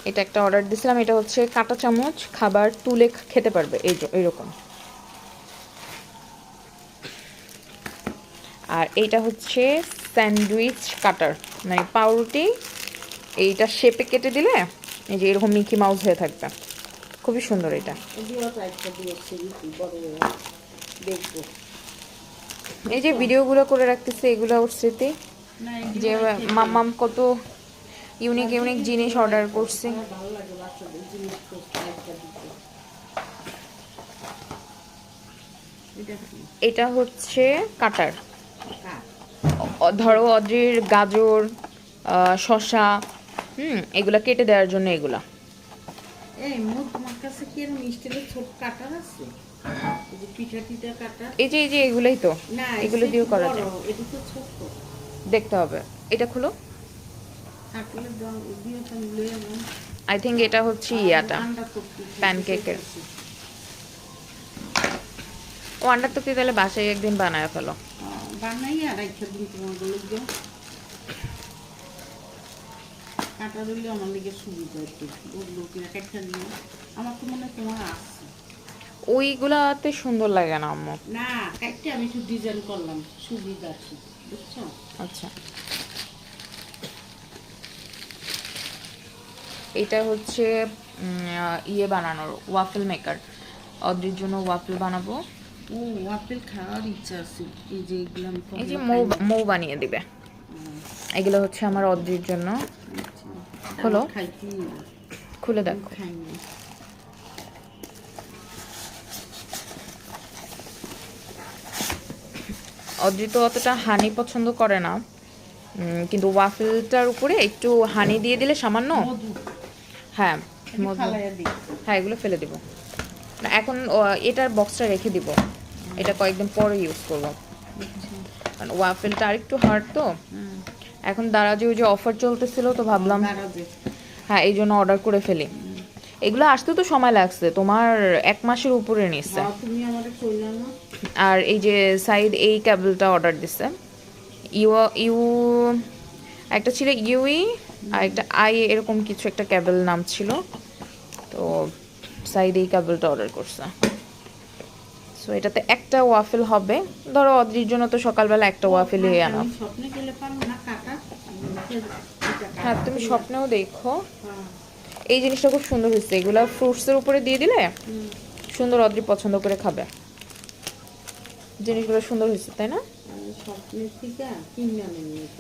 এটা একটা অর্ডার দিছিলাম, এটা হচ্ছে কাঁটা চামচ, খাবার তুলে খেতে পারবে এইরকম। আর এইটা হচ্ছে স্যান্ডউইচ কাটার, মানে পাউরুটি এইটা শেপে কেটে দিলে এই যে এরকম মিকি মাউস হয়ে থাকবে, খুবই সুন্দর এটা। এই যে ভিডিওগুলো করে রাখতেছে, এগুলো ওর স্মৃতি, যে মাম্মাম কত ইউনিক ইউনিক জিনিস অর্ডার করছে। এটা হচ্ছে কাটার, ধরো অদ্রির গাজর, শসা, এগুলা কেটে দেওয়ার জন্য এগুলা। এই যে এগুলাই তো, এগুলো দিয়েও করা যায়, দেখতে হবে। এটা খুলো, আই থিঙ্ক এটা হচ্ছে ইয়াটা প্যানকেকের। ও আন্ডার তো কি তাহলে বাসায় একদিন বানায় ফেলো। কাটা দিলে আমার লিগে সুবিধা একটু, আমার তো মনে হয় তোমার আসছে। ওইগুলাতে সুন্দর লাগে না আম্মু। না কাটতে আমি একটু ডিজাইন করলাম, সুবিধা আছে, বুঝছো? আচ্ছা, এটা হচ্ছে ইয়ে বানানোর ওয়াফেল মেকার, অদ্রির জন্য ওয়াফেল বানাবো। ও ওয়াফেল খাওয়ার ইচ্ছা আছে, এই যে এগুলো আমি এই যে মৌ বানিয়ে দিবে, এগুলো হচ্ছে আমার অদ্রির জন্য। হলো, খুলে দেখো। অদ্রি তো অতটা হানি পছন্দ করে না, কিন্তু ওয়াফেলটার উপরে একটু হানি দিয়ে দিলে সামান্য, হ্যাঁ হ্যাঁ এগুলো ফেলে দিব না এখন, এটার বক্সটা রেখে দিব, এটা কয়েকদিন পরে ইউজ করব, কারণ ওয়াফেলটা আরেকটু হার্ড তো। এখন দারাজে ওই যে অফার চলতেছিল তো ভাবলাম, হ্যাঁ এই জন্য অর্ডার করে ফেলি। এগুলো আসতে তো সময় লাগছে, তোমার 1 মাসের উপরে নিচ্ছে। আর এই যে সাইড এই কেবলটা অর্ডার দিছে, ইউ একটা ছিল ইউই, আর একটা আই এরকম কিছু একটা কেবল নাম ছিল, তো সাইড এই কেবলটা অর্ডার করছে। সো এটাতে একটা ওয়াফেল হবে, ধরো অদ্রির জন্য তো সকালবেলা একটা ওয়াফেল হয়ে আনা। হ্যাঁ তুমি স্বপ্নেও দেখো, এই জিনিসটা খুব সুন্দর হয়েছে, এগুলা ফ্রুটসের উপরে দিয়ে দিলে সুন্দর, অদ্রি পছন্দ করে খাবে, জিনিসগুলো সুন্দর হয়েছে তাই না?